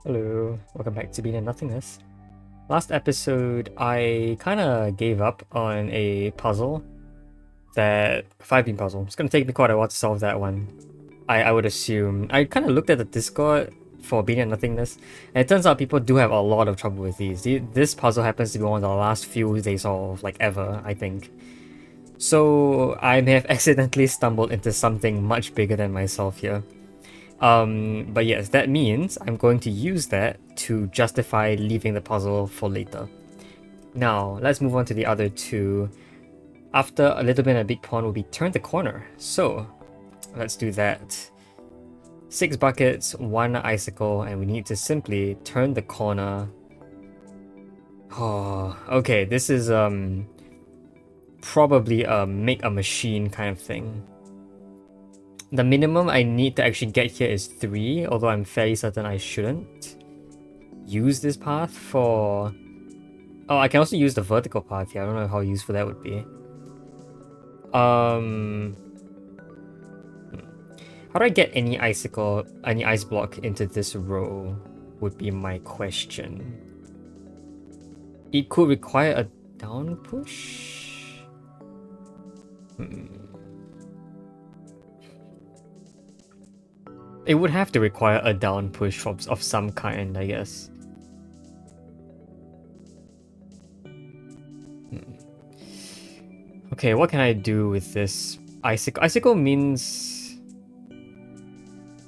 Hello, welcome back to Being in Nothingness. Last episode, I kind of gave up on a puzzle, that 5-beam puzzle. It's going to take me quite a while to solve that one. I would assume. I kind of looked at the Discord for Being in Nothingness, and it turns out people do have a lot of trouble with these. This puzzle happens to be one of the last few they solve, like ever, I think. So I may have accidentally stumbled into something much bigger than myself here. But yes, that means I'm going to use that to justify leaving the puzzle for later. Now, let's move on to the other two. After a little bit in a big pond will be turn the corner. So, let's do that. 6 buckets, 1 icicle, and we need to simply turn the corner. Oh, okay, this is probably a make a machine kind of thing. The minimum I need to actually get here is 3, although I'm fairly certain I shouldn't use this path for... Oh, I can also use the vertical path here. I don't know how useful that would be. How do I get any ice block into this row would be my question. It could require a down push? It would have to require a down push of some kind, I guess. Okay, what can I do with this icicle? Icicle means...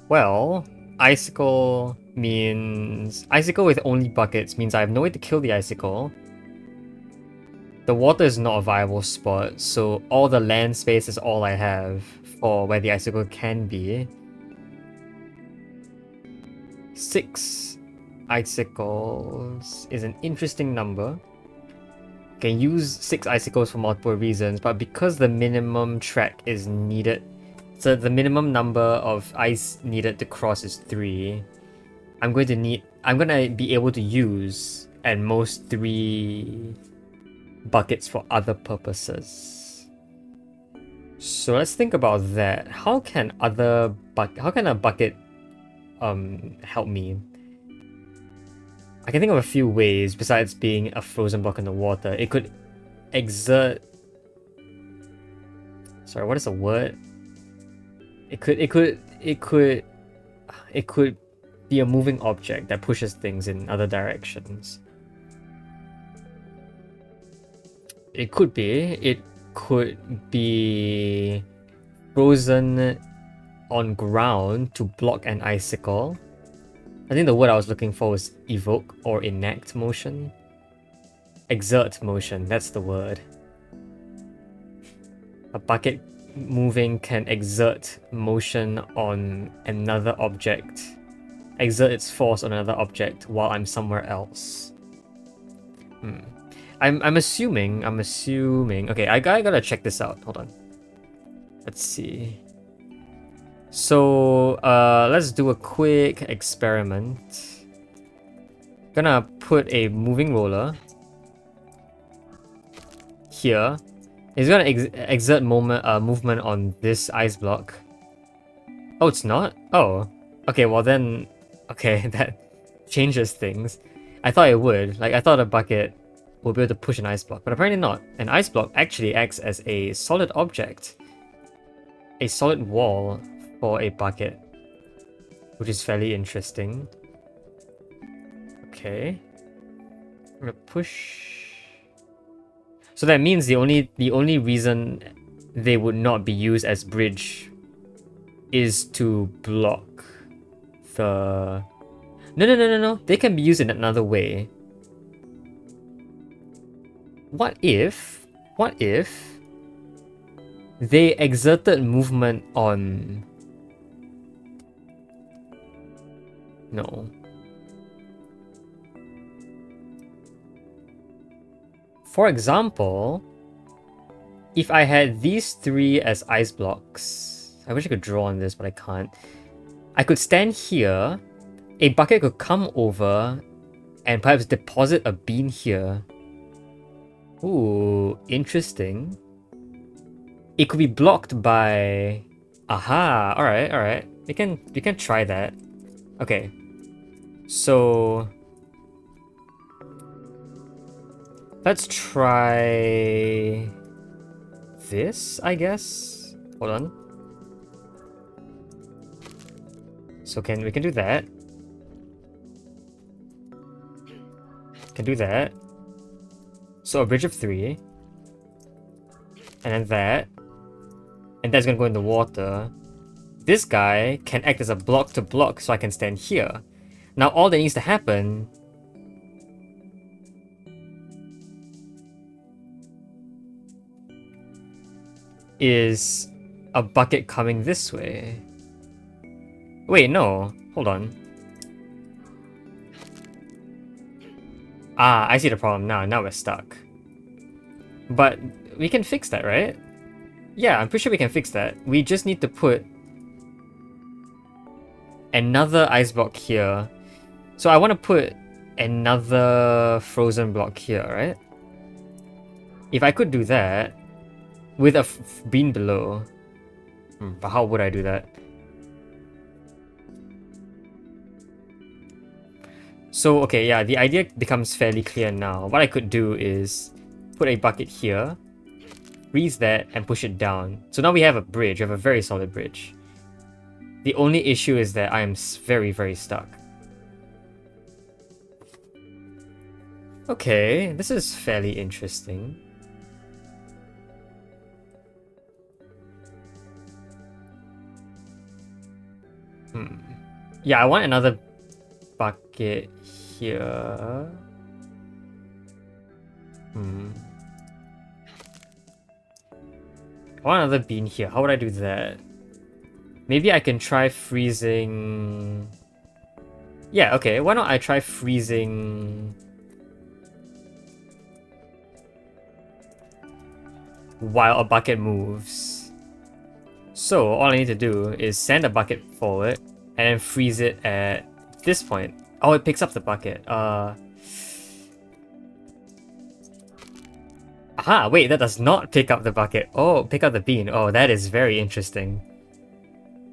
Well, icicle means... Icicle with only buckets means I have no way to kill the icicle. The water is not a viable spot, so all the land space is all I have for where the icicle can be. 6 icicles is an interesting number. Can use 6 icicles for multiple reasons, but because the minimum track is needed, so the minimum number of ice needed to cross is 3, I'm going to be able to use at most 3 buckets for other purposes. So let's think about that. How can a bucket help me? I can think of a few ways besides being a frozen block in the water. It could exert... Sorry, what is the word? It could be a moving object that pushes things in other directions. It could be frozen on ground to block an icicle. I think the word I was looking for was evoke or enact motion. Exert motion, that's the word. A bucket moving can exert motion on another object. Exert its force on another object while I'm somewhere else. I'm assuming. Okay, I gotta check this out. Hold on. Let's see. So, let's do a quick experiment. Gonna put a moving roller here. It's gonna exert movement on this ice block. Oh, it's not? Oh. Okay, well then... Okay, that changes things. I thought it would. Like, I thought a bucket would be able to push an ice block, but apparently not. An ice block actually acts as a solid object. A solid wall for a bucket, which is fairly interesting. Okay, I'm gonna push. So that means the only reason they would not be used as bridge is to block the... No. They can be used in another way. What if they exerted movement on... No. For example, if I had these 3 as ice blocks... I wish I could draw on this, but I can't. I could stand here, a bucket could come over, and perhaps deposit a bean here. Ooh, interesting. It could be blocked by... Aha, alright. We can try that. Okay. So let's try this, I guess. Hold on. So we can do that. Can do that. So a bridge of 3. And then that. And that's gonna go in the water. This guy can act as a block to block, so I can stand here. Now all that needs to happen is a bucket coming this way. Wait, no. Hold on. Ah, I see the problem now. Now we're stuck. But we can fix that, right? Yeah, I'm pretty sure we can fix that. We just need to put another ice block here. So I want to put another frozen block here, right? If I could do that with a bean below. But how would I do that? So, okay, yeah, the idea becomes fairly clear now. What I could do is put a bucket here, freeze that, and push it down. So now we have a bridge. We have a very solid bridge. The only issue is that I am very, very stuck. Okay, this is fairly interesting. Yeah, I want another bucket here. I want another bean here. How would I do that? Maybe I can try freezing... Yeah, okay. Why don't I try freezing... while a bucket moves. So, all I need to do is send a bucket forward and then freeze it at this point. Oh, it picks up the bucket. Aha, wait, that does not pick up the bucket. Oh, pick up the bean. Oh, that is very interesting.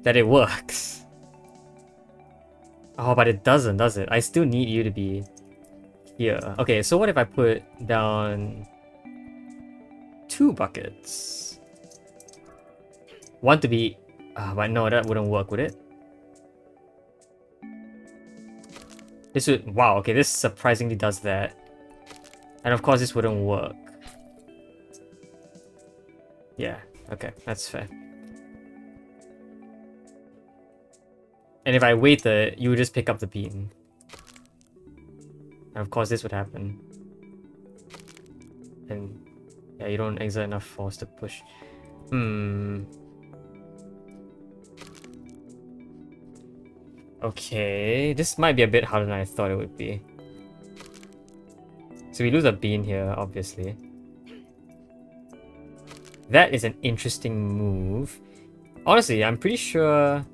That it works. Oh, but it doesn't, does it? I still need you to be here. Okay, so what if I put down 2 buckets? One to be... but no, that wouldn't work, would it? This would... Wow, okay, this surprisingly does that. And of course, this wouldn't work. Yeah, okay, that's fair. And if I waited, you would just pick up the bean. And of course, this would happen. And yeah, you don't exert enough force to push. Okay, this might be a bit harder than I thought it would be. So we lose a bean here, obviously. That is an interesting move. Honestly, I'm pretty sure...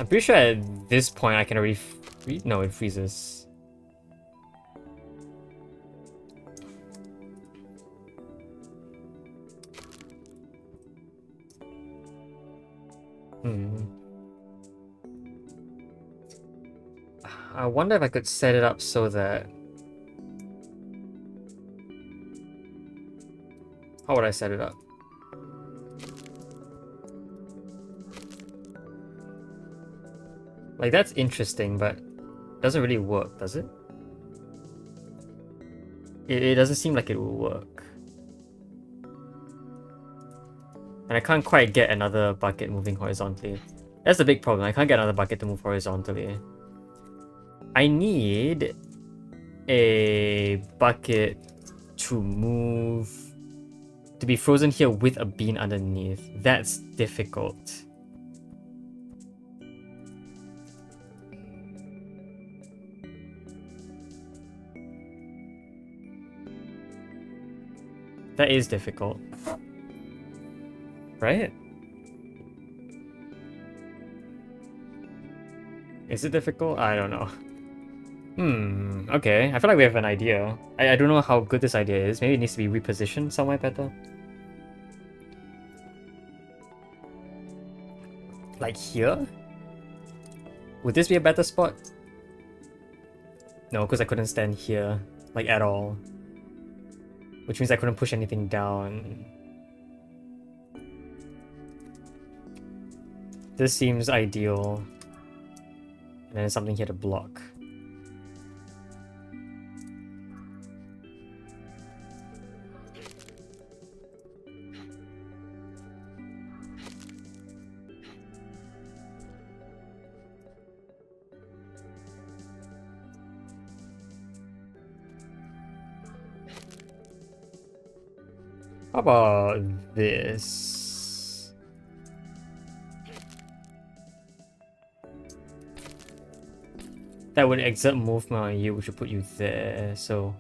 at this point I can already... No, it freezes. I wonder if I could set it up so that... How would I set it up? Like, that's interesting, but it doesn't really work, does it? It doesn't seem like it will work. And I can't quite get another bucket moving horizontally. That's the big problem. I can't get another bucket to move horizontally. I need a bucket to move... to be frozen here with a bean underneath. That's difficult. That is difficult. Right? Is it difficult? I don't know. Okay. I feel like we have an idea. I don't know how good this idea is. Maybe it needs to be repositioned somewhere better. Like here? Would this be a better spot? No, because I couldn't stand here, like at all. Which means I couldn't push anything down. This seems ideal. And then something here to block. How about this? That would exert movement on you, which would put you there, so...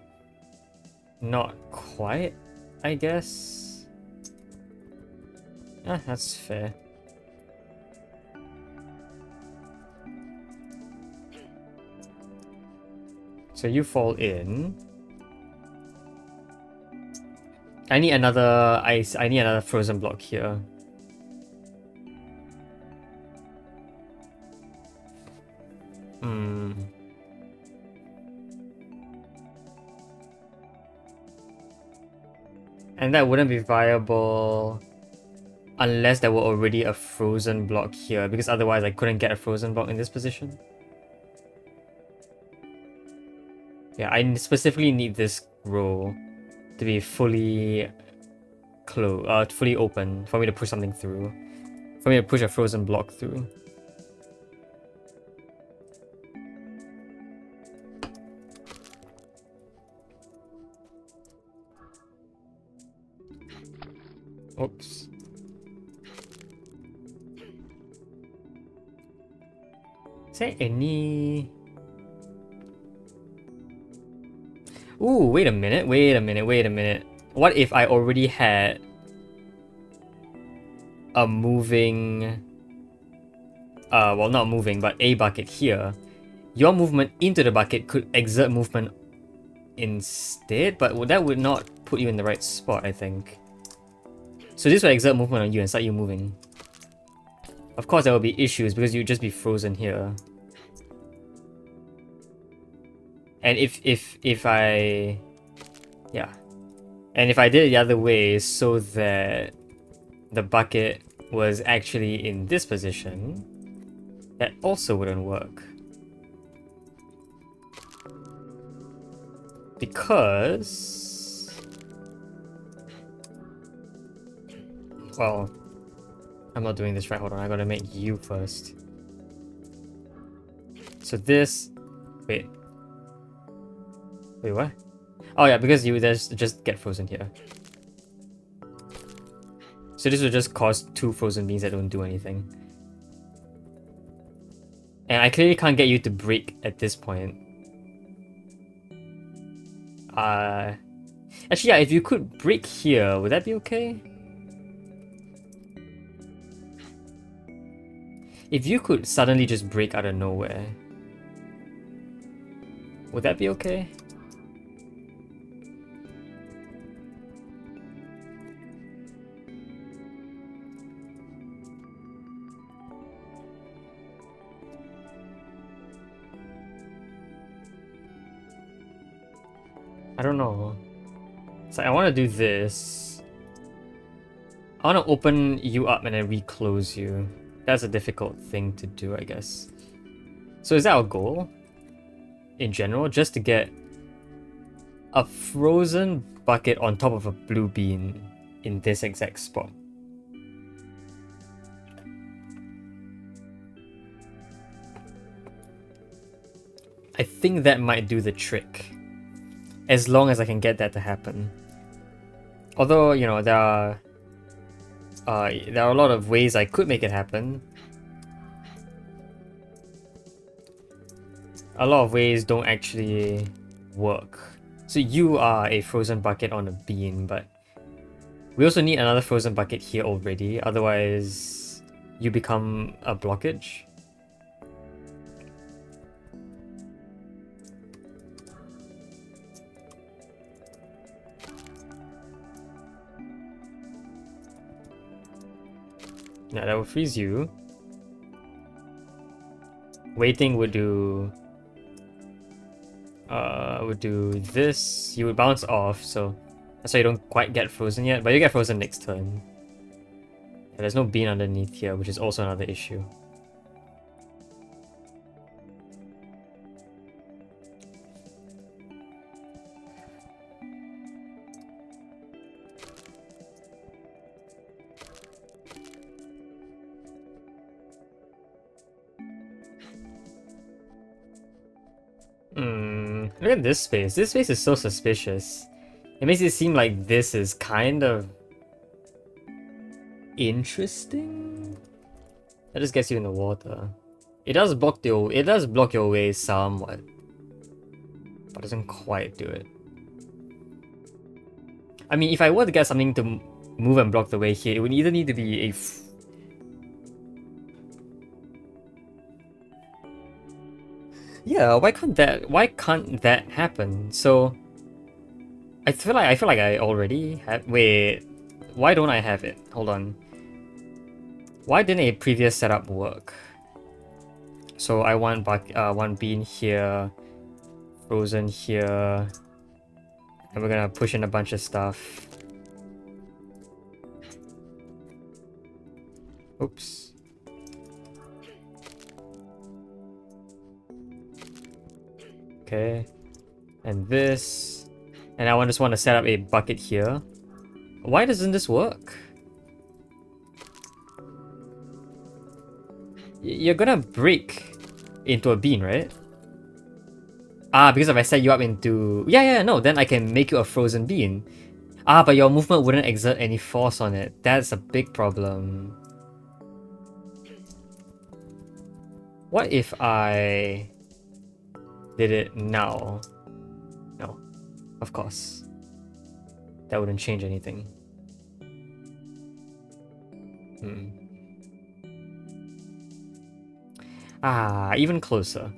Not quite, I guess? Ah, that's fair. So you fall in. I need another ice. I need another frozen block here. And that wouldn't be viable unless there were already a frozen block here, because otherwise I couldn't get a frozen block in this position. Yeah, I specifically need this row to be fully closed, fully open for me to push something through. For me to push a frozen block through. Oops. Is there any... Ooh, wait a minute. What if I already had a moving... well, not moving, but a bucket here. Your movement into the bucket could exert movement instead, but that would not put you in the right spot, I think. So this will exert movement on you and start you moving. Of course, there will be issues because you'd just be frozen here. And if I... Yeah. And if I did it the other way so that the bucket was actually in this position, that also wouldn't work. Because... Well, I'm not doing this right. Hold on, I gotta make you first. So this... Wait, what? Oh yeah, because you just get frozen here. So this will just cause 2 frozen beans that don't do anything. And I clearly can't get you to break at this point. Actually, yeah, if you could break here, would that be okay? If you could suddenly just break out of nowhere, would that be okay? I don't know. So I want to do this. I want to open you up and then reclose you. That's a difficult thing to do, I guess. So is that our goal? In general, just to get a frozen bucket on top of a blue bean in this exact spot. I think that might do the trick. As long as I can get that to happen. Although, you know, there are a lot of ways I could make it happen. A lot of ways don't actually work. So you are a frozen bucket on a bean, but we also need another frozen bucket here already, otherwise you become a blockage. Yeah, that will freeze you. Waiting would do this. You would bounce off, so that's why you don't quite get frozen yet, but you get frozen next turn. Yeah, there's no bean underneath here, which is also another issue. Look at this space. This space is so suspicious. It makes it seem like this is kind of interesting. That just gets you in the water. It does block your way somewhat, but doesn't quite do it. I mean, if I were to get something to move and block the way here, it would either need to be a yeah, why can't that happen? So I feel like I already have. Wait, why don't I have it? Hold on. Why didn't a previous setup work? So I want one bean here, frozen here, and we're gonna push in a bunch of stuff. Oops. Okay, and this, and I just want to set up a bucket here. Why doesn't this work? You're gonna break into a bean, right? Ah, because if I set you up into... Yeah, no, then I can make you a frozen bean. Ah, but your movement wouldn't exert any force on it. That's a big problem. What if I did it now? No, of course. That wouldn't change anything. Ah, even closer.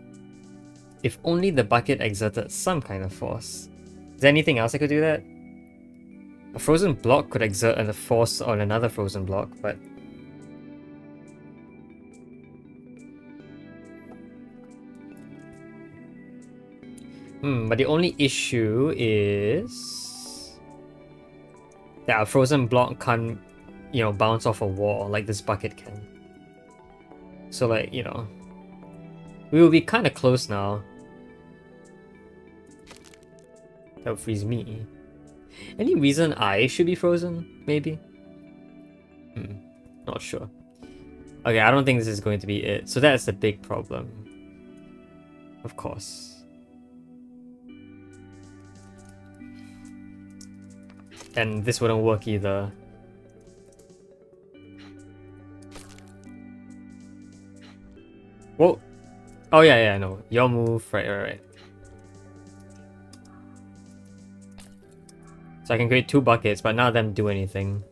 If only the bucket exerted some kind of force. Is there anything else I could do that? A frozen block could exert a force on another frozen block, but... but the only issue is... that a frozen block can't, bounce off a wall like this bucket can. So like, we will be kind of close now. That would freeze me. Any reason I should be frozen? Maybe? Not sure. Okay, I don't think this is going to be it. So that's the big problem. Of course. And this wouldn't work either. Whoa! Oh yeah, no. Your move, right. So I can create 2 buckets, but none of them do anything.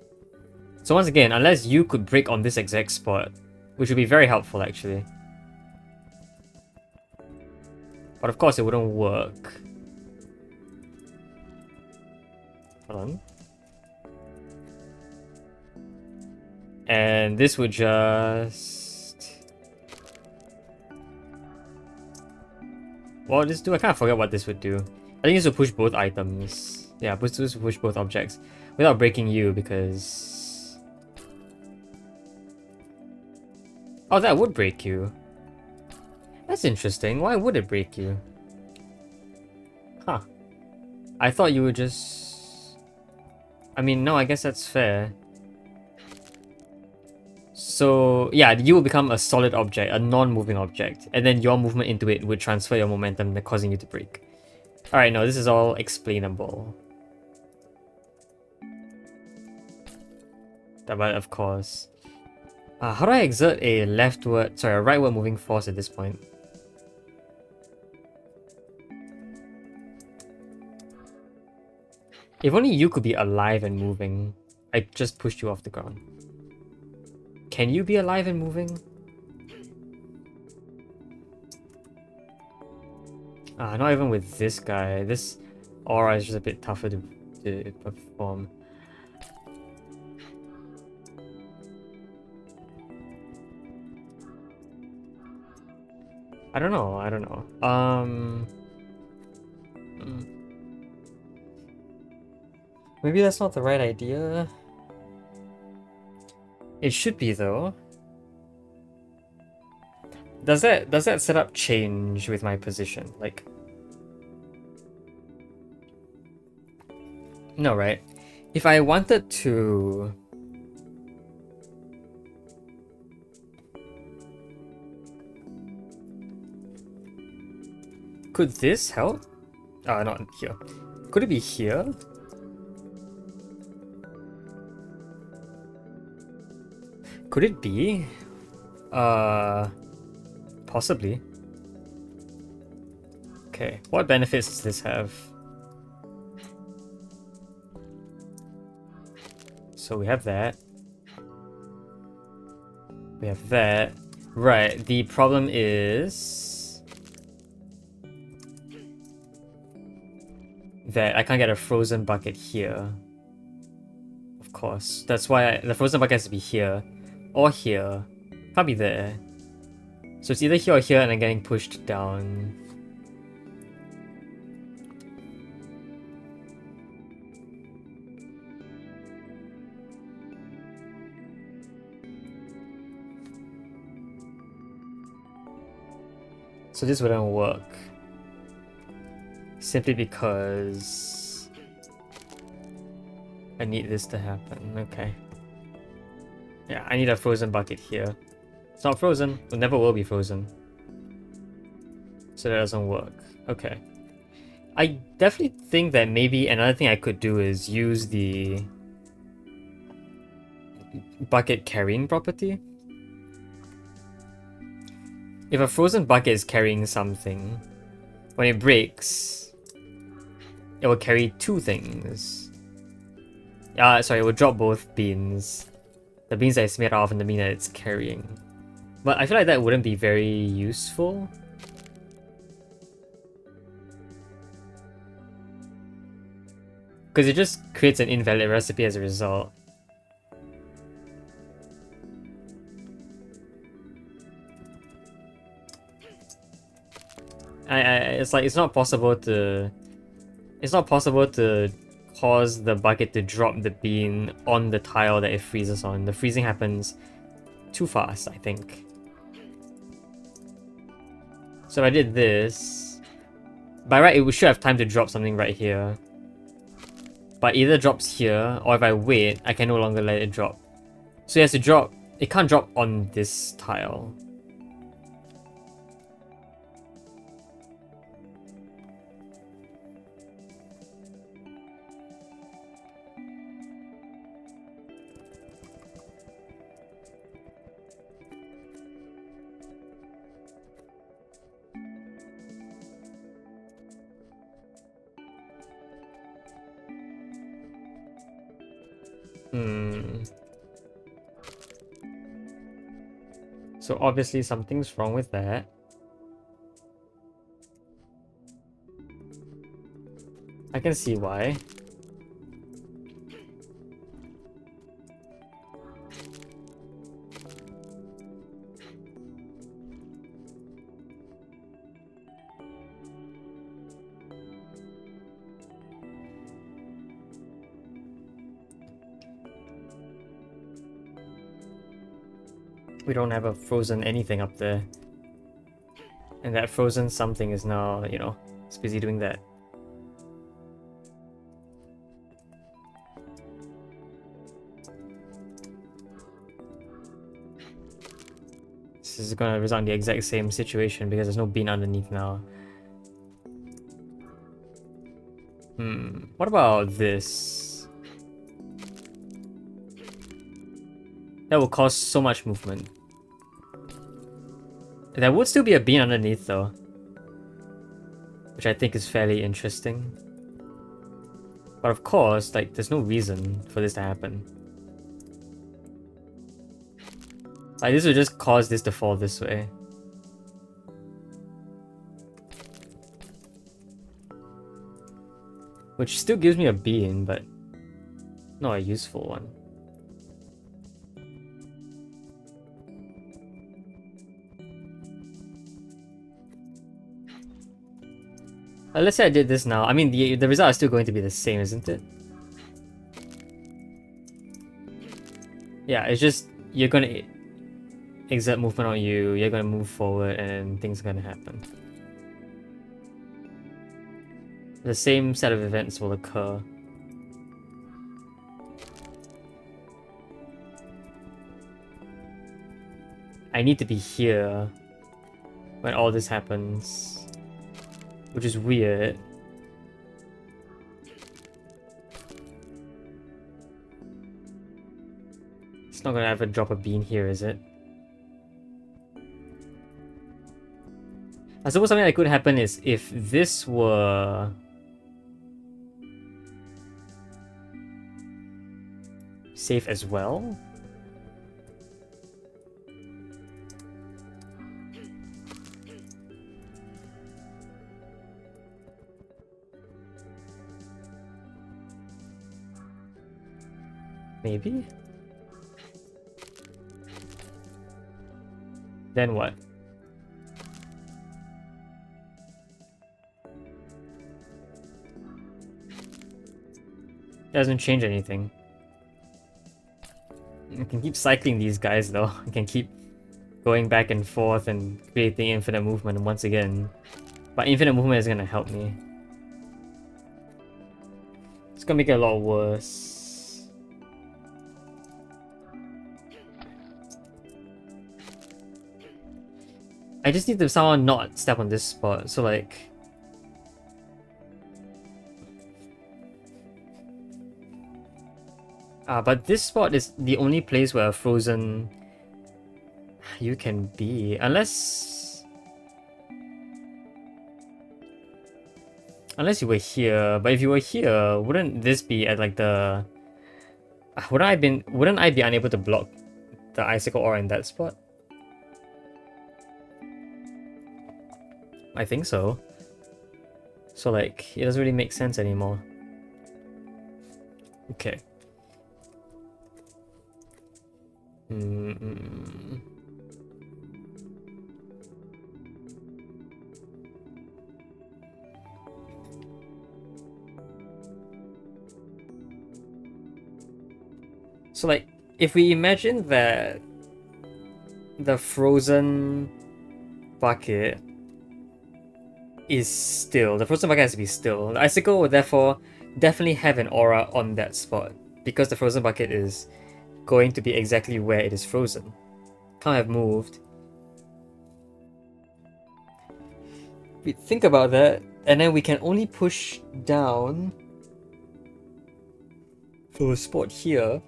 So once again, unless you could break on this exact spot, which would be very helpful actually. But of course it wouldn't work. Hold on. And this would just... What would this do? I kind of forget what this would do. I think this would push both items. Yeah, this would push both objects. Without breaking you, because... Oh, that would break you. That's interesting. Why would it break you? Huh. I thought you would just... I mean, no, I guess that's fair. So, yeah, you will become a solid object, a non-moving object, and then your movement into it would transfer your momentum, causing you to break. Alright, no, this is all explainable. But of course. How do I exert a a rightward moving force at this point? If only you could be alive and moving. I just pushed you off the ground. Can you be alive and moving? Not even with this guy. This aura is just a bit tougher to perform. I don't know. I don't know. Hmm. Maybe that's not the right idea. It should be though. Does that setup change with my position? Like, no, right? If I wanted to, could this help? Not here. Could it be here? Could it be? Possibly. Okay, what benefits does this have? So we have that. We have that. Right, the problem is that I can't get a frozen bucket here. Of course. That's why the frozen bucket has to be here. Or here. Can't be there. So it's either here or here and I'm getting pushed down. So this wouldn't work. Simply because I need this to happen. Okay. Yeah, I need a frozen bucket here. It's not frozen. It never will be frozen. So that doesn't work. Okay. I definitely think that maybe another thing I could do is use the bucket carrying property. If a frozen bucket is carrying something, when it breaks, it will carry two things. Sorry, it will drop both beans. The beans that it's made out of and the bean that it's carrying. But I feel like that wouldn't be very useful. Because it just creates an invalid recipe as a result. It's like it's not possible to cause the bucket to drop the bean on the tile that it freezes on. The freezing happens too fast, I think. So if I did this, by right it should have time to drop something right here. But either drops here, or if I wait, I can no longer let it drop. So it has to drop, it can't drop on this tile. So obviously something's wrong with that. I can see why. We don't have a frozen anything up there. And that frozen something is now, you know, it's busy doing that. This is gonna result in the exact same situation because there's no bean underneath now. What about this? That will cause so much movement. There would still be a bean underneath though, which I think is fairly interesting. But of course, like, there's no reason for this to happen. Like, this would just cause this to fall this way. Which still gives me a bean, but not a useful one. Let's say I did this now. I mean, the result is still going to be the same, isn't it? Yeah, it's just you're gonna exert movement on you, you're gonna move forward, and things are gonna happen. The same set of events will occur. I need to be here when all this happens, which is weird. It's not gonna ever drop a bean here, is it? I suppose something that could happen is if this were safe as well. Maybe? Then what? Doesn't change anything. I can keep cycling these guys though. I can keep going back and forth and creating infinite movement once again. But infinite movement is gonna help me. It's gonna make it a lot worse. I just need to somehow not step on this spot, so like... but this spot is the only place where a frozen you can be, unless you were here. But if you were here, wouldn't this be at like the wouldn't I be unable to block the icicle aura in that spot? I think so. So like it doesn't really make sense anymore. Okay. So like, if we imagine that the frozen bucket is still, the frozen bucket has to be still. The icicle will therefore definitely have an aura on that spot because the frozen bucket is going to be exactly where it is frozen. Can't have moved. We think about that, and then we can only push down for a spot here.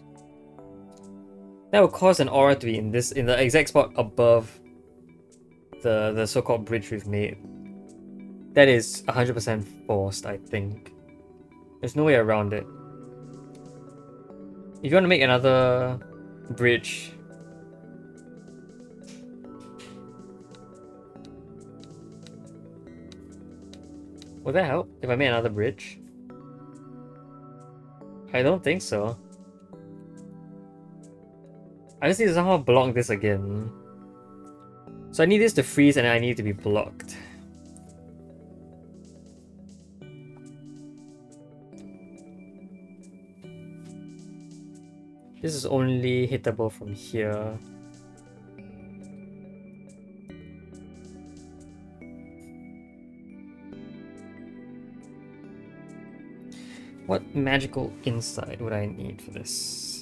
That will cause an aura to be in the exact spot above the so-called bridge we've made. That is 100% forced, I think. There's no way around it. If you want to make another bridge, would that help if I made another bridge? I don't think so. I just need to somehow block this again. So I need this to freeze and I need to be blocked. This is only hittable from here. What magical insight would I need for this?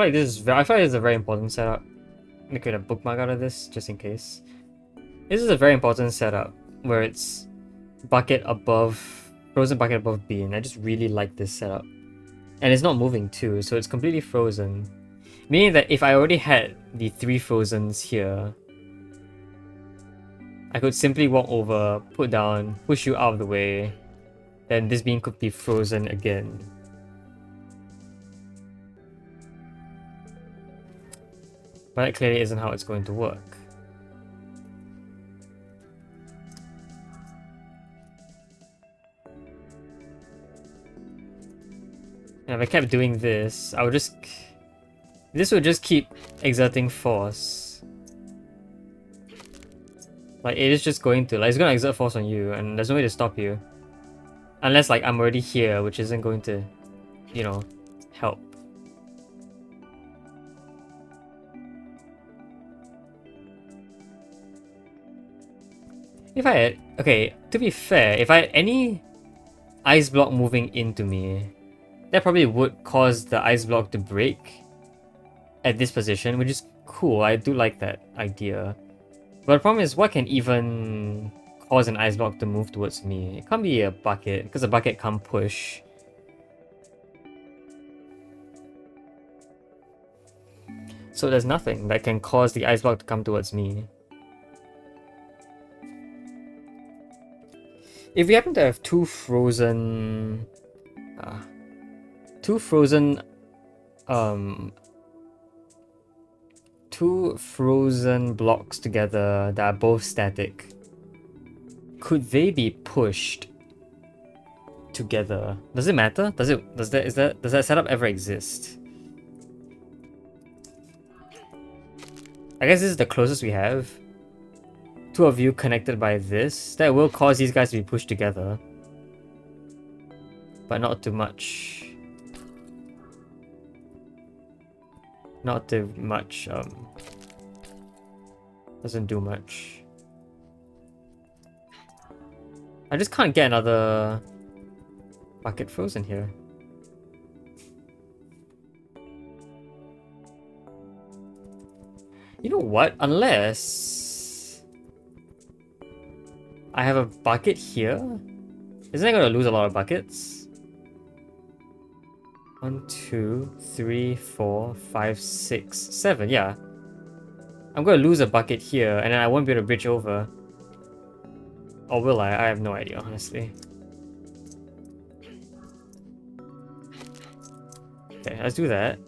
I feel like this is a very important setup. I'm gonna create a bookmark out of this just in case. This is a very important setup where it's bucket above, frozen bucket above bean. I just really like this setup. And it's not moving too, so it's completely frozen. Meaning that if I already had the 3 frozens here, I could simply walk over, put down, push you out of the way, then this bean could be frozen again. But that clearly isn't how it's going to work. And if I kept doing this, I would just... This would just keep exerting force. Like, it is just going to... Like, it's going to exert force on you, and there's no way to stop you. Unless, like, I'm already here, which isn't going to, you know, help. If I had... Okay, to be fair, if I had any ice block moving into me, that probably would cause the ice block to break at this position, which is cool. I do like that idea. But the problem is, what can even cause an ice block to move towards me? It can't be a bucket, because a bucket can't push. So there's nothing that can cause the ice block to come towards me. If we happen to have two frozen blocks together that are both static, could they be pushed together? Does it matter? Does that setup ever exist? I guess this is the closest we have. Two of you connected by this. That will cause these guys to be pushed together. But not too much. Not too much, doesn't do much. I just can't get another bucket frozen here. You know what? Unless I have a bucket here, isn't I gonna lose a lot of buckets? 1, 2, 3, 4, 5, 6, 7. Yeah. I'm gonna lose a bucket here, and then I won't be able to bridge over. Or will I? I have no idea, honestly. Okay, let's do that.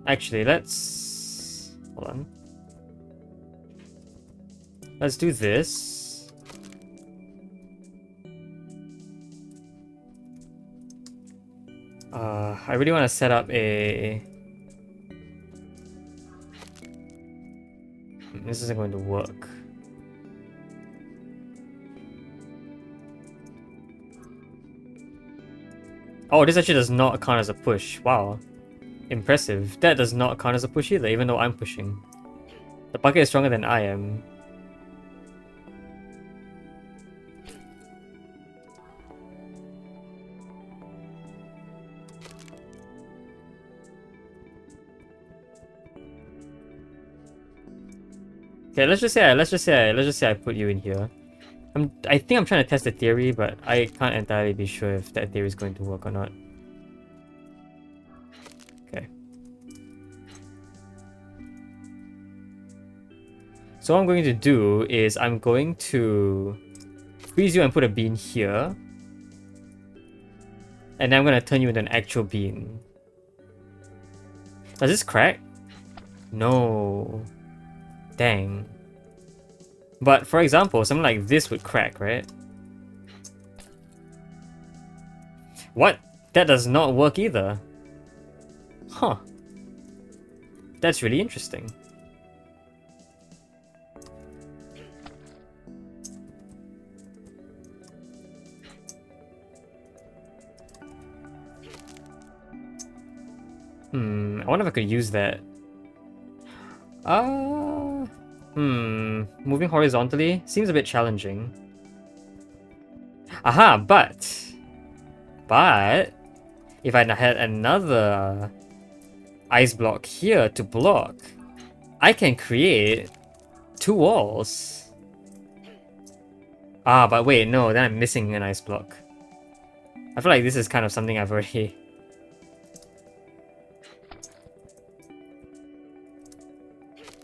Actually, let's... Hold on. Let's do this. I really want to set up a... This isn't going to work. Oh, this actually does not count as a push. Wow. Impressive. That does not count as a push either, even though I'm pushing. The bucket is stronger than I am. Okay, let's just say I put you in here. I think I'm trying to test the theory, but I can't entirely be sure if that theory is going to work or not. Okay. So what I'm going to do is I'm going to freeze you and put a bean here. And then I'm going to turn you into an actual bean. Does this crack? No. Dang. But for example, something like this would crack, right? What? That does not work either. Huh. That's really interesting. I wonder if I could use that. Moving horizontally seems a bit challenging. Aha, but if I had another ice block here to block, I can create 2 walls. Ah, but wait, no, then I'm missing an ice block. I feel like this is kind of something I've already...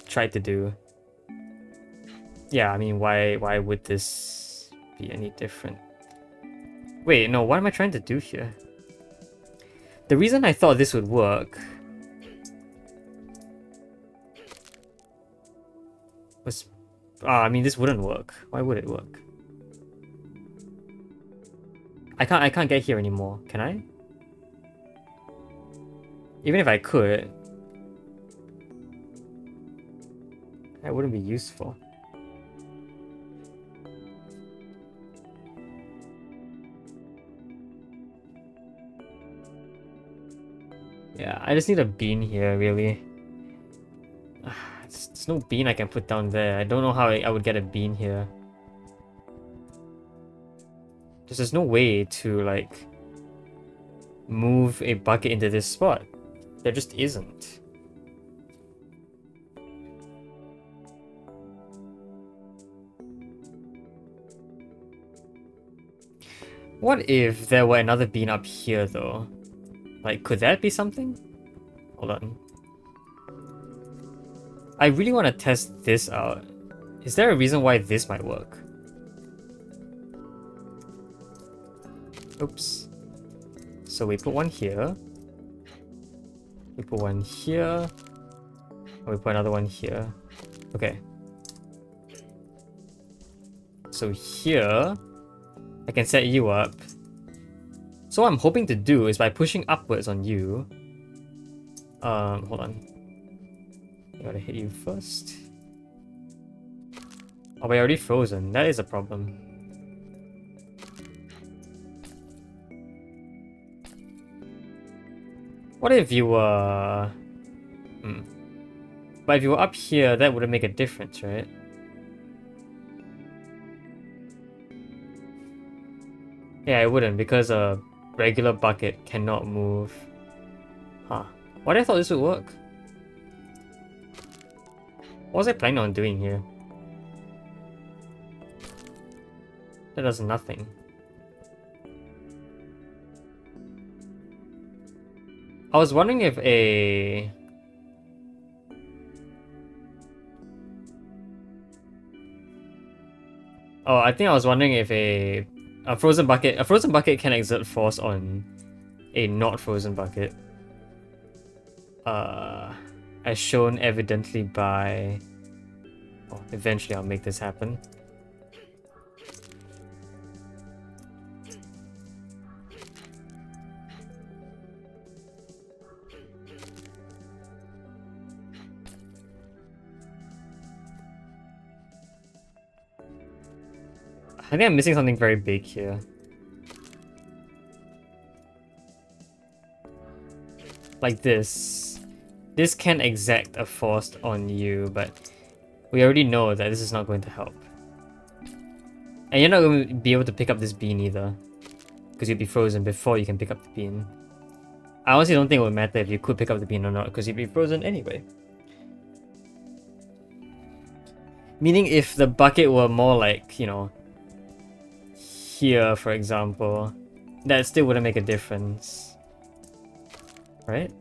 tried to do. Yeah, I mean, why would this be any different? Wait, no, what am I trying to do here? The reason I thought this would work was... I mean, this wouldn't work. Why would it work? I can't get here anymore, can I? Even if I could, that wouldn't be useful. Yeah, I just need a bean here, really. There's no bean I can put down there. I don't know how I would get a bean here. There's no way to, like, move a bucket into this spot. There just isn't. What if there were another bean up here, though? Like, could that be something? Hold on. I really want to test this out. Is there a reason why this might work? Oops. So we put one here. We put one here. And we put another one here. Okay. So here, I can set you up. So what I'm hoping to do is by pushing upwards on you. Hold on. I gotta hit you first. Oh, we're already frozen. That is a problem. What if you were... But if you were up here, that wouldn't make a difference, right? Yeah, it wouldn't, because a regular bucket cannot move. Huh. Why did I thought this would work? What was I planning on doing here? That does nothing. I was wondering if a... Oh, I think I was wondering if a frozen bucket can exert force on a not frozen bucket. As shown evidently by... Oh, eventually I'll make this happen. I think I'm missing something very big here. Like this. This can exact a force on you, but we already know that this is not going to help. And you're not going to be able to pick up this bean either, because you'd be frozen before you can pick up the bean. I honestly don't think it would matter if you could pick up the bean or not, because you'd be frozen anyway. Meaning if the bucket were more like, you know, here, for example, that still wouldn't make a difference. Right?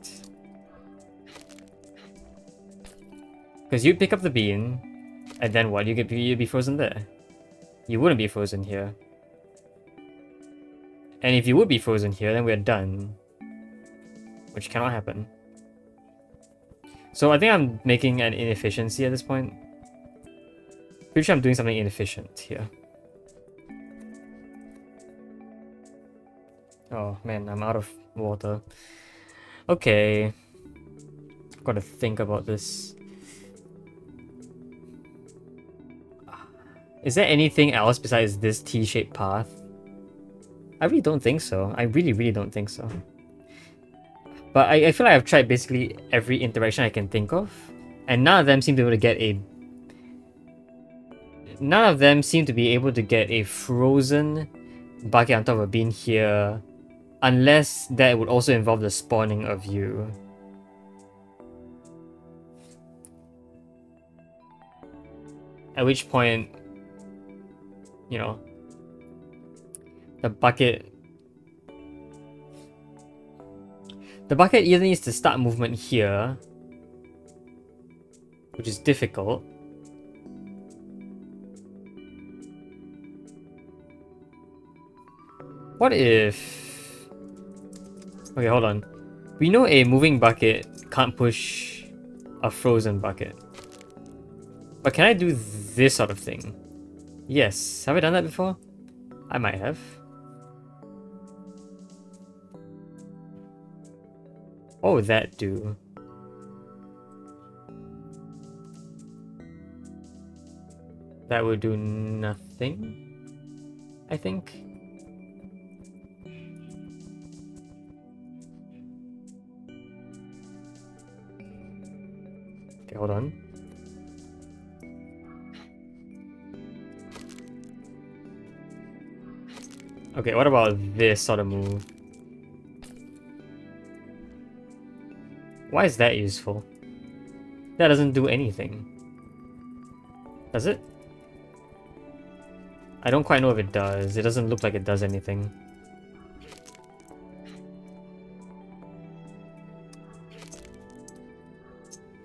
Because you pick up the bean, and then what? You'd be frozen there. You wouldn't be frozen here. And if you would be frozen here, then we're done. Which cannot happen. So I think I'm making an inefficiency at this point. Pretty sure I'm doing something inefficient here. Oh man, I'm out of water. Okay. Gotta think about this. Is there anything else besides this T-shaped path? I really don't think so. I really don't think so. But I feel like I've tried basically every interaction I can think of, and none of them seem to be able to get a... None of them seem to be able to get a frozen bucket on top of a bean here, unless that would also involve the spawning of you. At which point, you know, the bucket either needs to start movement here, which is difficult. What if... Okay, hold on. We know a moving bucket can't push a frozen bucket. But can I do this sort of thing? Yes. Have I done that before? I might have. What would that do? That would do nothing, I think. Okay, hold on. Okay, what about this sort of move? Why is that useful? That doesn't do anything. Does it? I don't quite know if it does. It doesn't look like it does anything.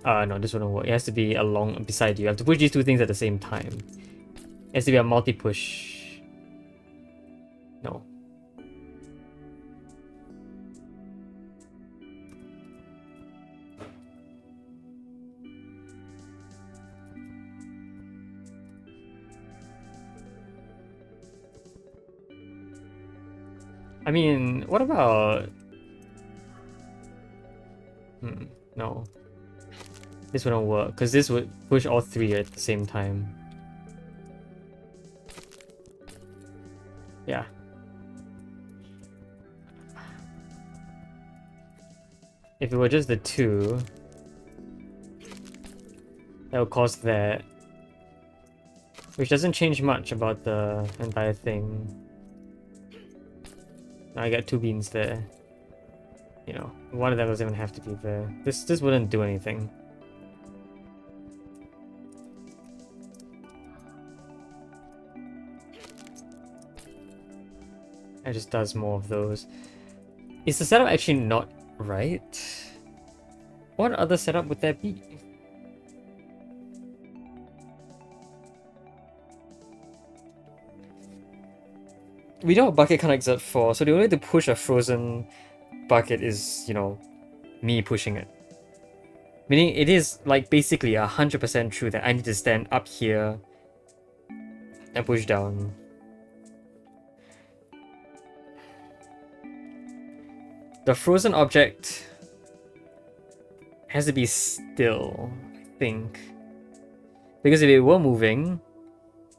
No, this wouldn't work. It has to be along beside you. You have to push these two things at the same time. It has to be a multi-push. No. I mean, what about... no. This wouldn't work, because this would push all three at the same time. Yeah. If it were just the two, that would cause that. Which doesn't change much about the entire thing. Now I got two beans there. You know, one of them doesn't even have to be there. This wouldn't do anything. It just does more of those. Is the setup actually not right? What other setup would there be? We know a bucket connects at 4, so the only way to push a frozen bucket is, you know, me pushing it. Meaning it is like basically 100% true that I need to stand up here and push down. The frozen object has to be still, I think. Because if it were moving,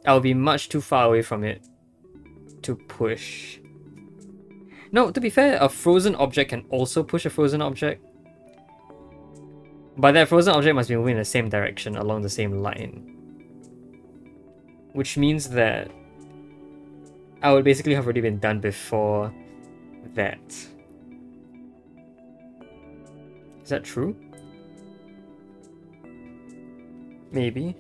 I would be much too far away from it to push. No, to be fair, a frozen object can also push a frozen object. But that frozen object must be moving in the same direction along the same line. Which means that I would basically have already been done before that. Is that true? Maybe.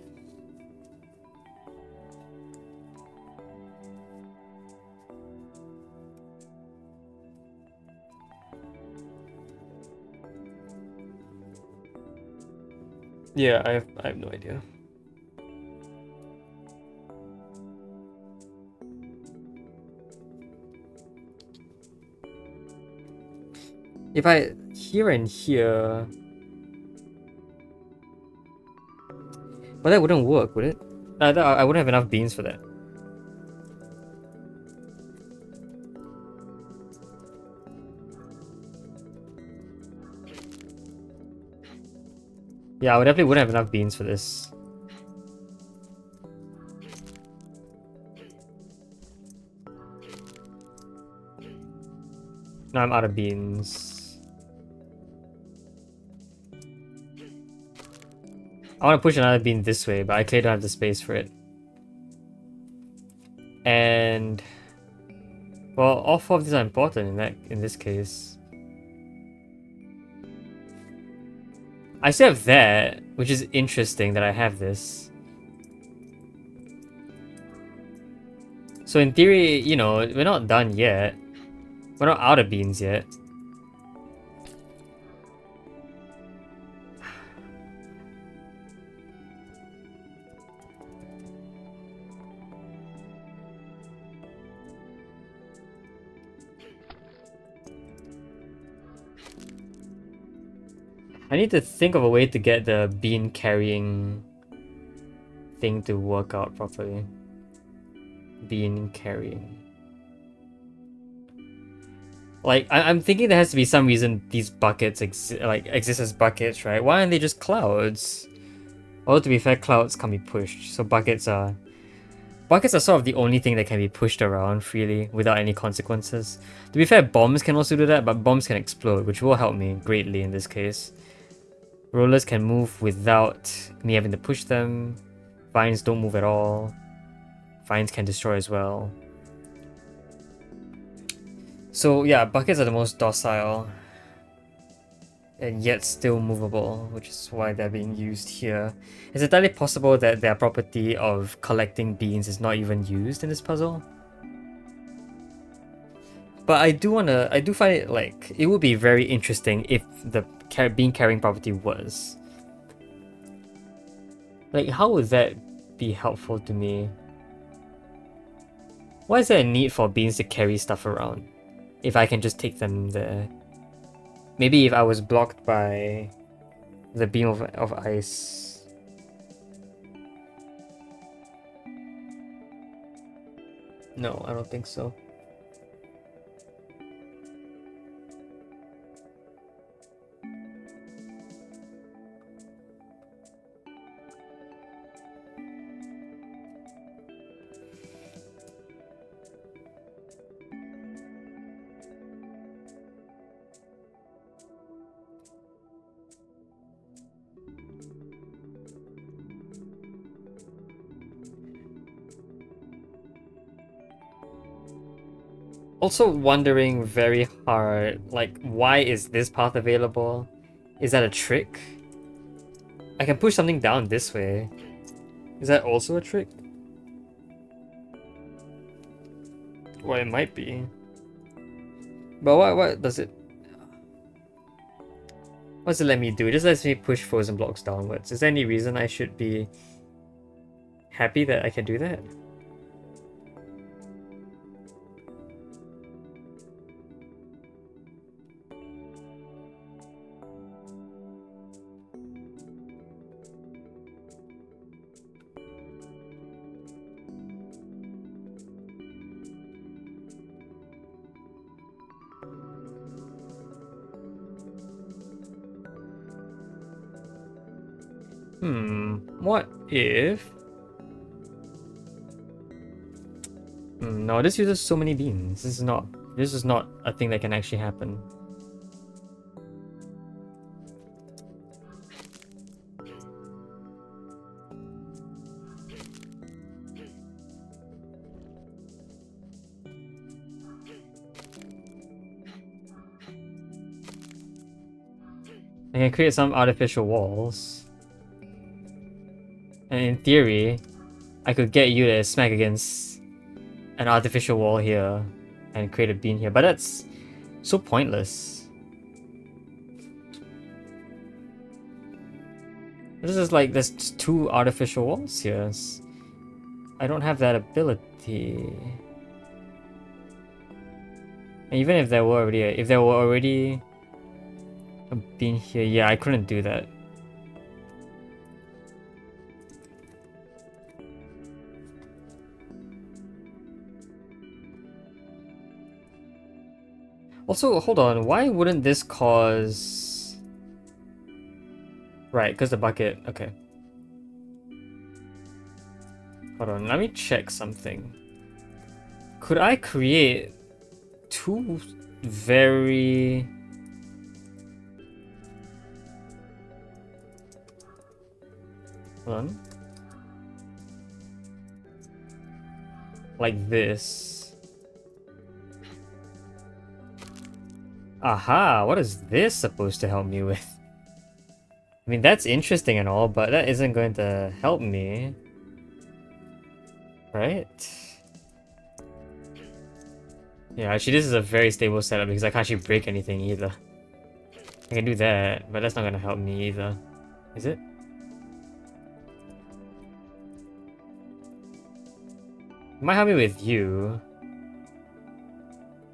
Yeah, I have no idea. If I here and here... But that wouldn't work, would it? I wouldn't have enough beans for that. Yeah, I definitely wouldn't have enough beans for this. Now I'm out of beans. I want to push another bean this way, but I clearly don't have the space for it. And... well, all four of these are important in this case. I still have that, which is interesting that I have this. So in theory, you know, we're not done yet. We're not out of beans yet. I need to think of a way to get the bean carrying thing to work out properly. Bean carrying. Like, I'm thinking there has to be some reason these buckets exist as buckets, right? Why aren't they just clouds? Although to be fair, clouds can be pushed, so buckets are sort of the only thing that can be pushed around freely without any consequences. To be fair, bombs can also do that, but bombs can explode, which will help me greatly in this case. Rollers can move without me having to push them. Vines don't move at all. Vines can destroy as well. So yeah, buckets are the most docile and yet still movable, which is why they're being used here. It's entirely possible that their property of collecting beans is not even used in this puzzle. But I do find it like, it would be very interesting if the bean carrying property was. Like, how would that be helpful to me? Why is there a need for beans to carry stuff around if I can just take them there? Maybe if I was blocked by the beam of ice. No, I don't think so. Also wondering very hard, like, why is this path available? Is that a trick? I can push something down this way. Is that also a trick? Well, it might be. But what does it... What does it let me do? It just lets me push frozen blocks downwards. Is there any reason I should be happy that I can do that? What if... no, this uses so many beans. This is not a thing that can actually happen. I can create some artificial walls. And in theory, I could get you to smack against an artificial wall here and create a bean here, but that's so pointless. This is like, there's two artificial walls here. I don't have that ability. And even if there were already a bean here, yeah, I couldn't do that. Also, hold on, why wouldn't this cause... Right, because the bucket, okay. Hold on, let me check something. Could I create two very... Hold on. Like this. Aha, what is this supposed to help me with? I mean, that's interesting and all, but that isn't going to help me. Right? Yeah, actually this is a very stable setup because I can't actually break anything either. I can do that, but that's not going to help me either. Is it? It might help me with you.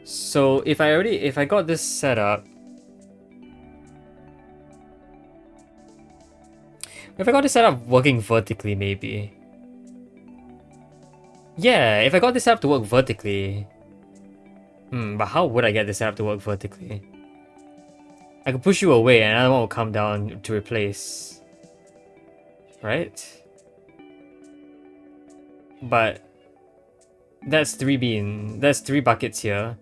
So if I got this set up, If I got this setup working vertically, maybe. Yeah, if I got this setup to work vertically. But how would I get this setup to work vertically? I could push you away and another one will come down to replace. Right? But that's that's 3 buckets here.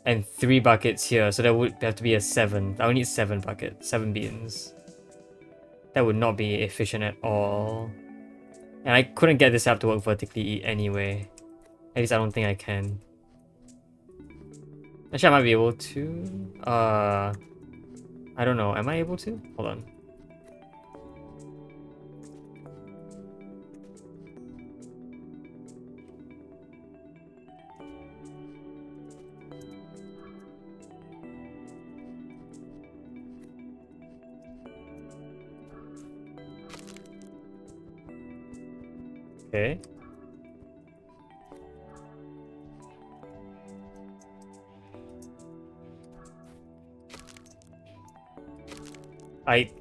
And 3 buckets here, so there would have to be a 7. I would need 7 buckets, 7 beans. That would not be efficient at all. And I couldn't get this app to work vertically anyway. At least I don't think I can. Actually, I might be able to. I don't know. Am I able to? Hold on. Okay.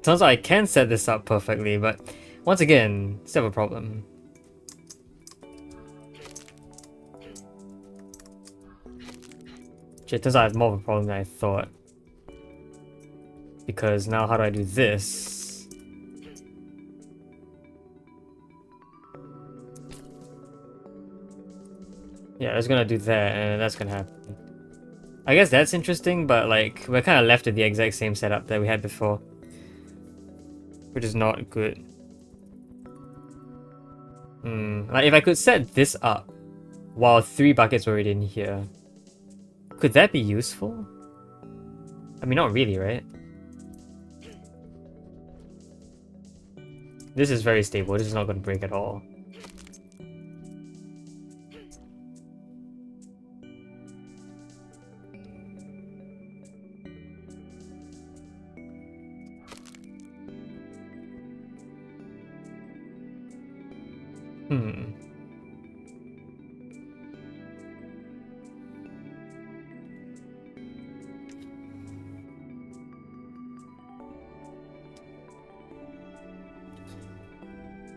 Turns out I can set this up perfectly, but once again, still have a problem. It turns out I have more of a problem than I thought. Because now how do I do this? Yeah, I was gonna do that, and that's gonna happen. I guess that's interesting, but like, we're kind of left with the exact same setup that we had before. Which is not good. Like if I could set this up while 3 buckets were already in here, could that be useful? I mean, not really, right? This is very stable. This is not going to break at all.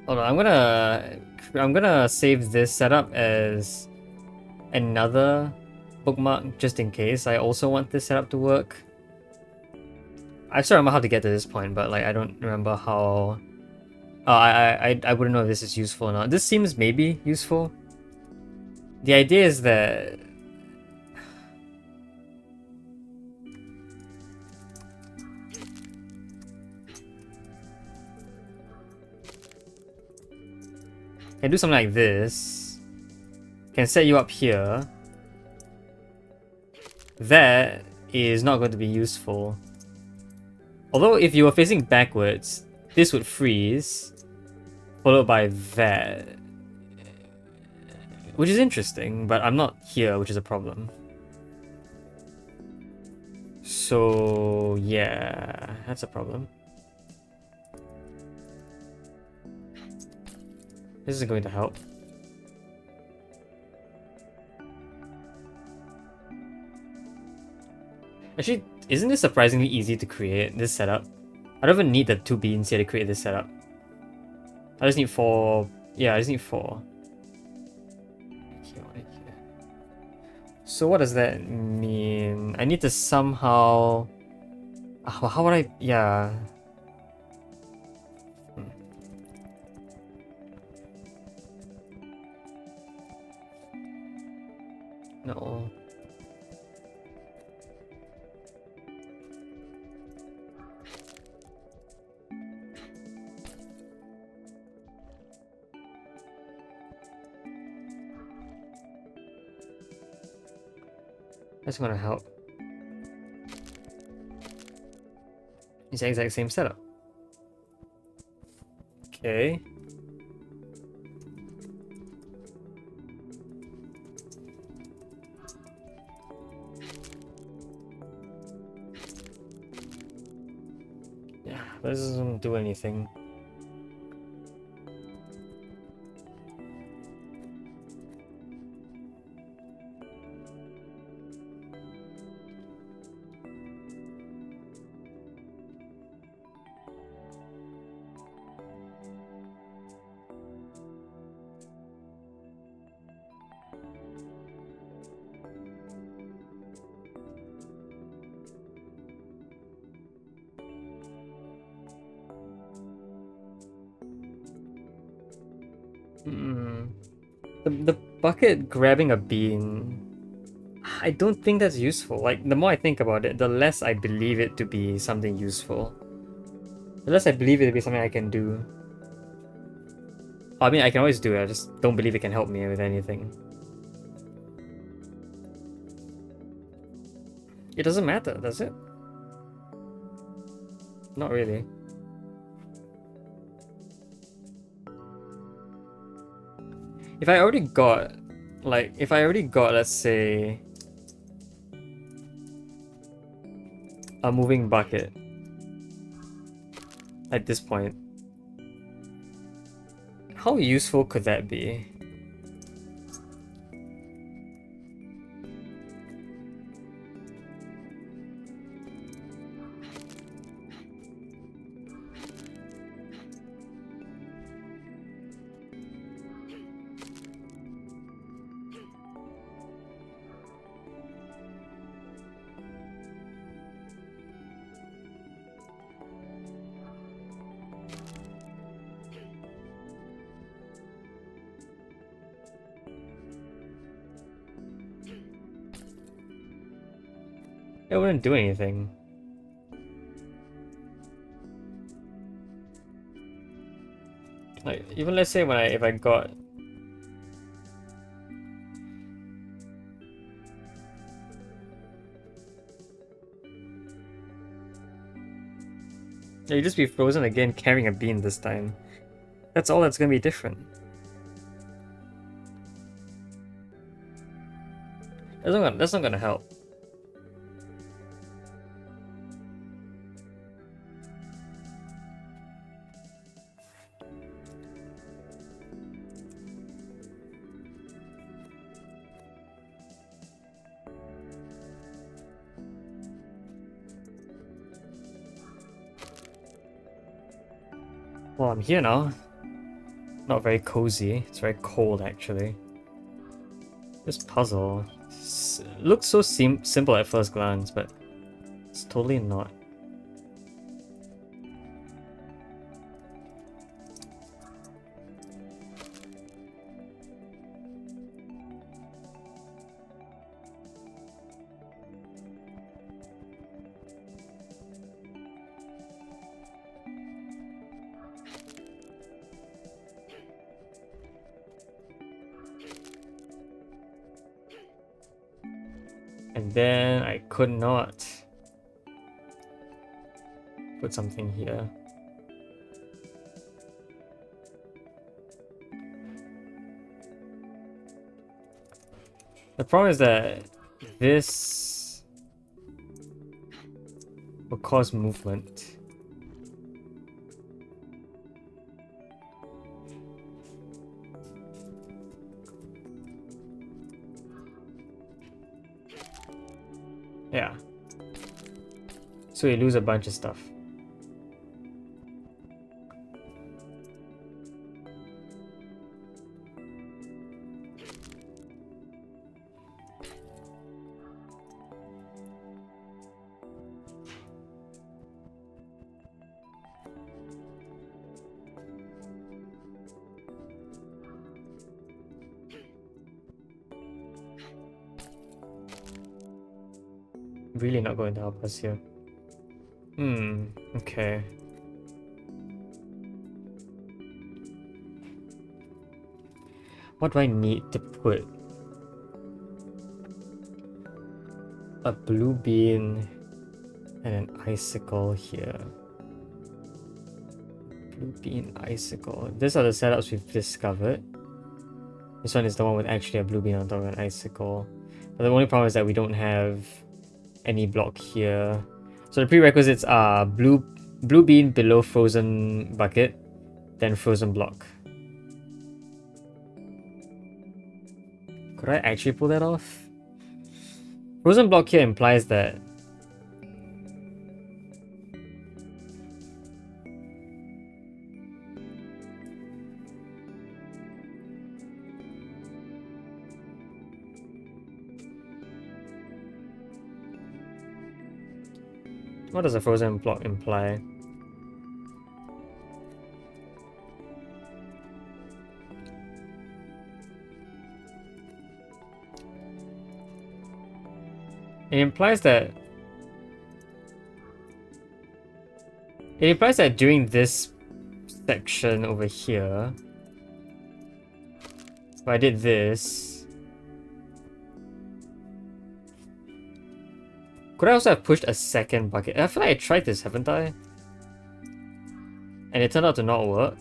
Hold on, I'm gonna save this setup as another bookmark just in case I also want this setup to work. I still remember how to get to this point, but like I don't remember how. I wouldn't know if this is useful or not. This seems maybe useful. The idea is that can do something like this. Can set you up here. That is not going to be useful. Although if you were facing backwards, this would freeze, followed by that. Which is interesting, but I'm not here, which is a problem. So, yeah, that's a problem. This isn't going to help. Actually, isn't this surprisingly easy to create, this setup? I don't even need the 2 beans here to create this setup. I just need 4. Yeah, I just need 4. So what does that mean? I need to somehow... How would I... Yeah... No. That's gonna help. It's the exact same setup. Okay. Yeah, this doesn't do anything. Hmm. The bucket grabbing a bean, I don't think that's useful. Like, the more I think about it, the less I believe it to be something useful. The less I believe it to be something I can do. I mean, I can always do it, I just don't believe it can help me with anything. It doesn't matter, does it? Not really. If I already got, let's say, a moving bucket at this point, how useful could that be? It wouldn't do anything. Like, even let's say if I got... You'd just be frozen again carrying a bean this time. That's all that's gonna be different. That's not gonna help. Well, I'm here now. Not very cozy. It's very cold, actually. This puzzle looks so simple at first glance, but it's totally not. And then I could not put something here. The problem is that this will cause movement. Yeah. So you lose a bunch of stuff. Really not going to help us here. Okay. What do I need to put? A blue bean and an icicle here. Blue bean, icicle. These are the setups we've discovered. This one is the one with actually a blue bean on top of an icicle. But the only problem is that we don't have any block here. So the prerequisites are blue bean below frozen bucket, then frozen block. Could I actually pull that off? Frozen block here implies that what does a frozen block imply? It implies that during this section over here, if I did this, could I also have pushed a second bucket? I feel like I tried this, haven't I? And it turned out to not work.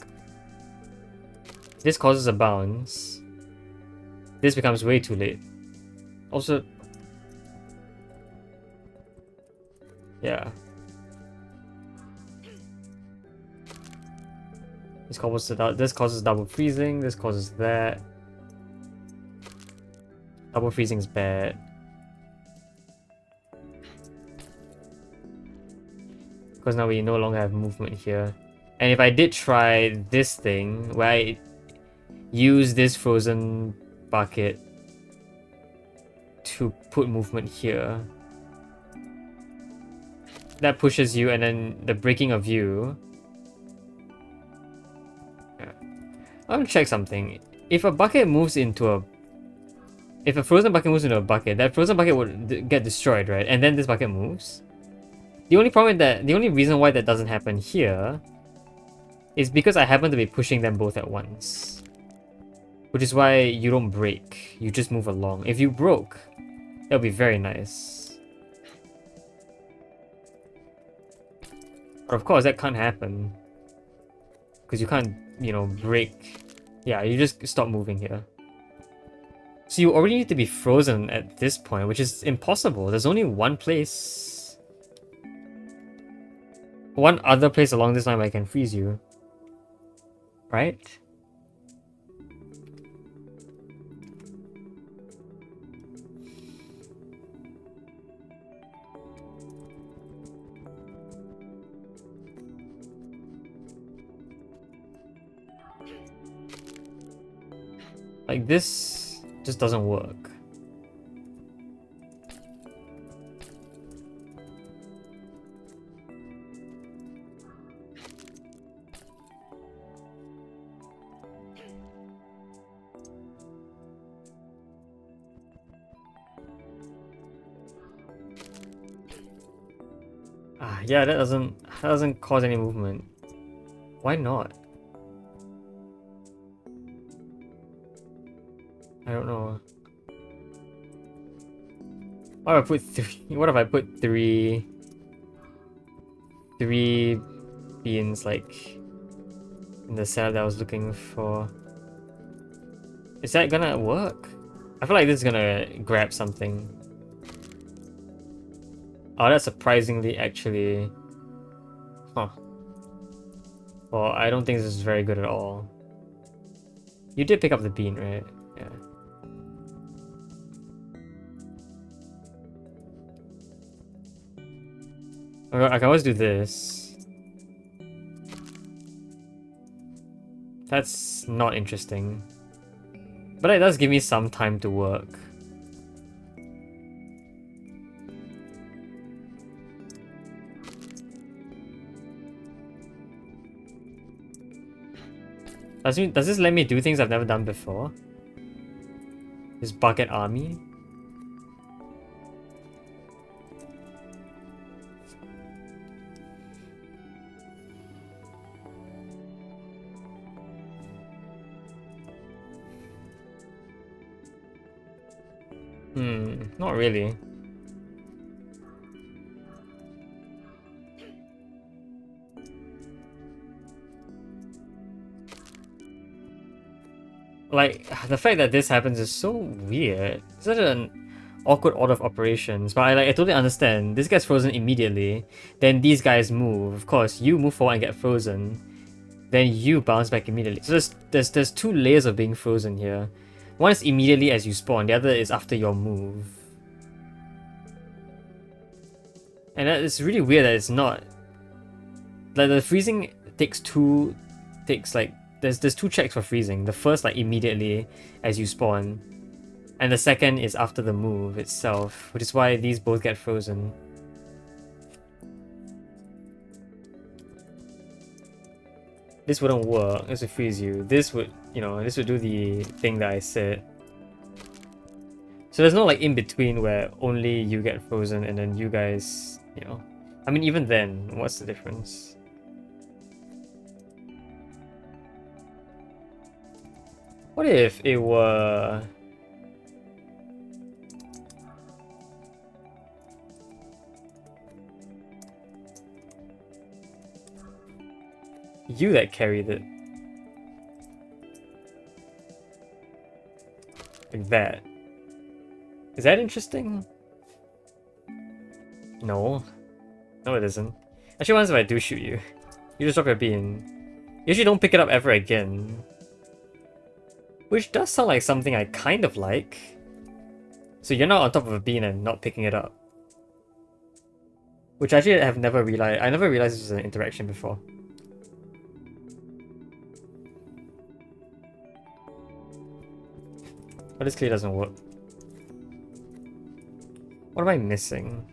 This causes a bounce. This becomes way too late. Also, yeah. This causes double freezing. This causes that. Double freezing is bad. Because now we no longer have movement here. And if I did try this thing, where I use this frozen bucket to put movement here, that pushes you, and then the breaking of you. Yeah. I want to check something. If a bucket moves into a... If a frozen bucket moves into a bucket, that frozen bucket would get destroyed, right? And then this bucket moves. The only problem with that, the only reason why that doesn't happen here is because I happen to be pushing them both at once. Which is why you don't break, you just move along. If you broke, that would be very nice. But of course, that can't happen. Because you can't, you know, break. Yeah, you just stop moving here. So you already need to be frozen at this point, which is impossible. There's only one place. One other place along this line where I can freeze you. Right? Like, this just doesn't work. Yeah, that doesn't cause any movement. Why not? I don't know. What if I put three? What if I put three beans like in the cell that I was looking for? Is that gonna work? I feel like this is gonna grab something. Oh, that's surprisingly actually... Huh. Well, I don't think this is very good at all. You did pick up the bean, right? Yeah. I can always do this. That's not interesting. But it does give me some time to work. Does this let me do things I've never done before? This bucket army? Not really. Like, the fact that this happens is so weird. It's such an awkward order of operations. But I totally understand. This gets frozen immediately. Then these guys move. Of course, you move forward and get frozen. Then you bounce back immediately. So there's two layers of being frozen here. One is immediately as you spawn. The other is after your move. And it's really weird that it's not. Like, the freezing takes like... There's two checks for freezing. The first, like, immediately as you spawn, and the second is after the move itself, which is why these both get frozen. This wouldn't work. This would freeze you. This would, this would do the thing that I said. So there's no like in between where only you get frozen and then you guys, you know. I mean, even then, what's the difference? What if it were... you that carried it? Like that. Is that interesting? No. No, it isn't. Actually, what if I do shoot you? You just drop your bean. You usually don't pick it up ever again. Which does sound like something I kind of like. So you're not on top of a bean and not picking it up. Which actually I have never realized. I never realized this was an interaction before. But this clearly doesn't work. What am I missing?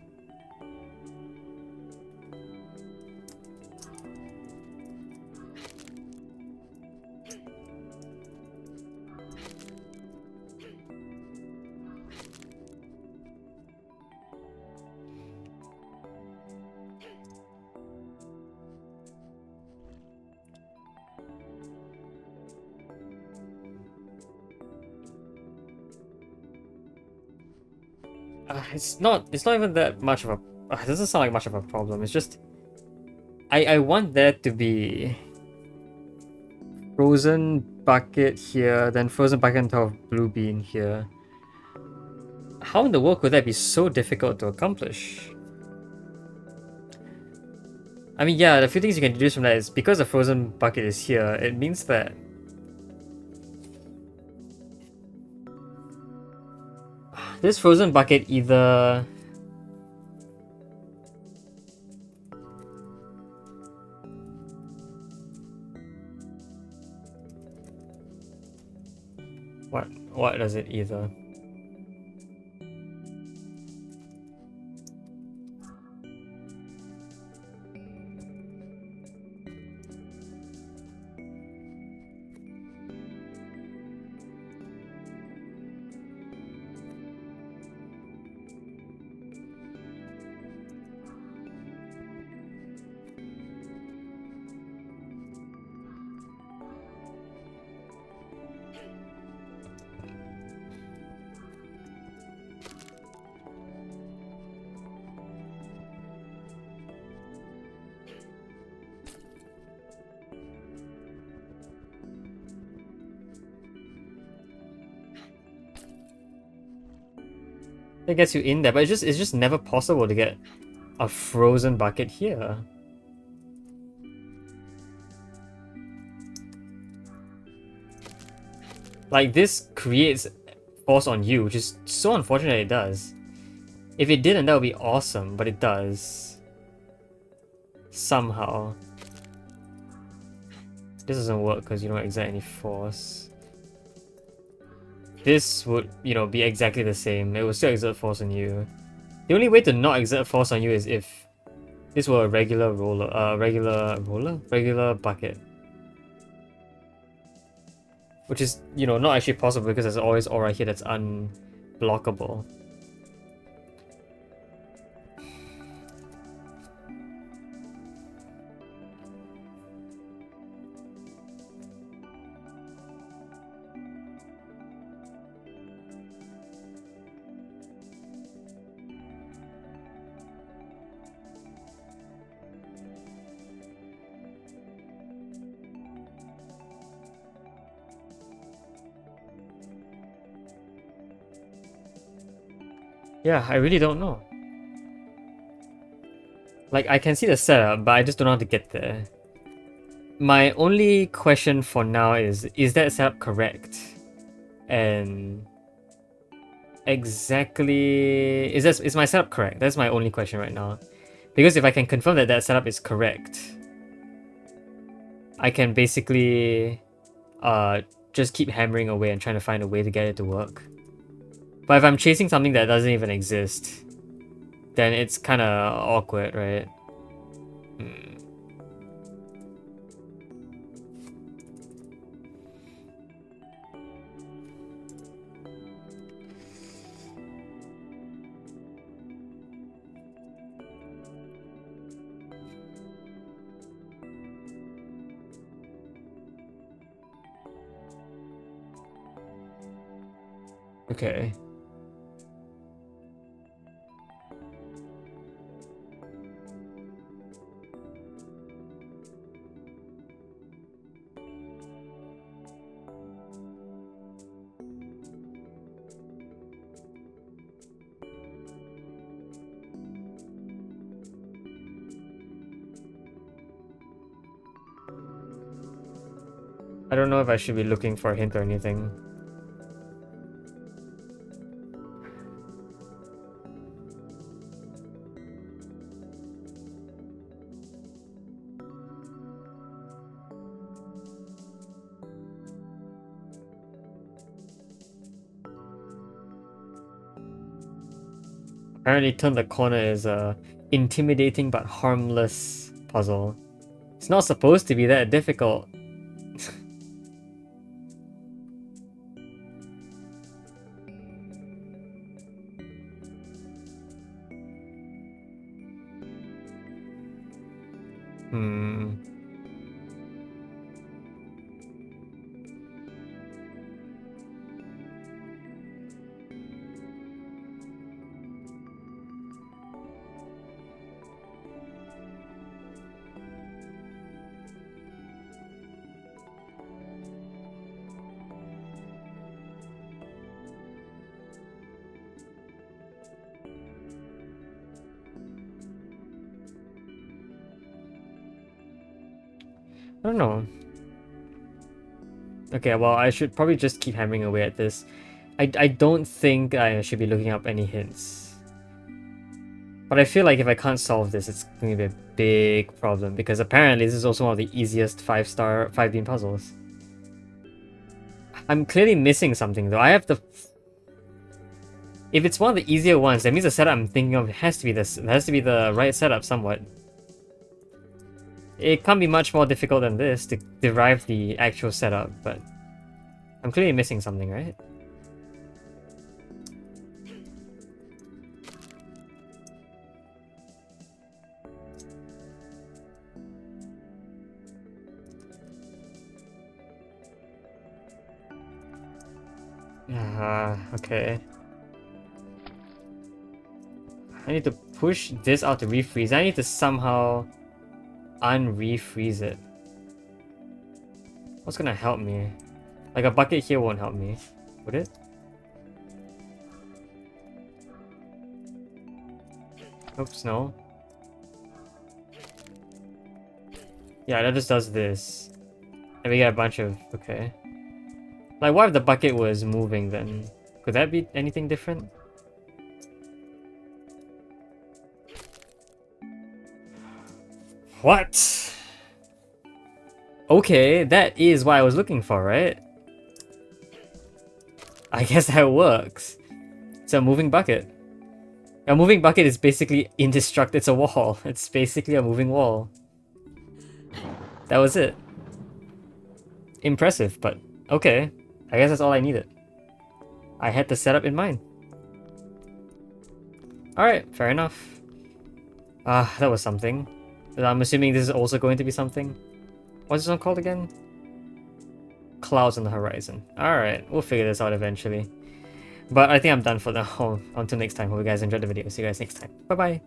It's not even that much of a... it doesn't sound like much of a problem. It's just... I want there to be... frozen bucket here, then frozen bucket on top of blue bean here. How in the world could that be so difficult to accomplish? I mean, yeah, the few things you can deduce from that is because the frozen bucket is here, it means that this frozen bucket either... What does it either? It gets you in there, but it's just never possible to get a frozen bucket here. Like, this creates force on you, which is so unfortunate it does. If it didn't, that would be awesome, but it does. Somehow. This doesn't work because you don't exert any force. This would, you know, be exactly the same. It will still exert force on you. The only way to not exert force on you is if this were a regular roller, regular bucket. Which is, you know, not actually possible because there's always aura here that's unblockable. Yeah, I really don't know. Like, I can see the setup, but I just don't know how to get there. My only question for now is that setup correct? And exactly... Is my setup correct? That's my only question right now. Because if I can confirm that that setup is correct, I can basically just keep hammering away and trying to find a way to get it to work. But if I'm chasing something that doesn't even exist, then it's kind of awkward, right? Okay. I don't know if I should be looking for a hint or anything. Apparently turn the corner is a intimidating but harmless puzzle. It's not supposed to be that difficult. Hmm. I don't know. Okay, well, I should probably just keep hammering away at this. I don't think I should be looking up any hints. But I feel like if I can't solve this, it's going to be a big problem, because apparently this is also one of the easiest 5-star 5-beam puzzles. I'm clearly missing something though. I have the... If it's one of the easier ones, that means the setup I'm thinking of has to be this. It has to be the right setup somewhat. It can't be much more difficult than this to derive the actual setup, but I'm clearly missing something, right? Okay. I need to push this out to refreeze. I need to somehow unrefreeze it. What's gonna help me? Like a bucket here won't help me, would it? Oops, no. Yeah, that just does this. And we get a bunch of... okay. Like, what if the bucket was moving then? Could that be anything different? What? Okay, that is what I was looking for, right? I guess that works. It's a moving bucket. A moving bucket is basically indestructible. It's a wall. It's basically a moving wall. That was it. Impressive, but okay. I guess that's all I needed. I had the setup in mind. Alright, fair enough. That was something. I'm assuming this is also going to be something. What's this one called again? Clouds on the horizon. Alright, we'll figure this out eventually. But I think I'm done for now. Until next time. Hope you guys enjoyed the video. See you guys next time. Bye bye.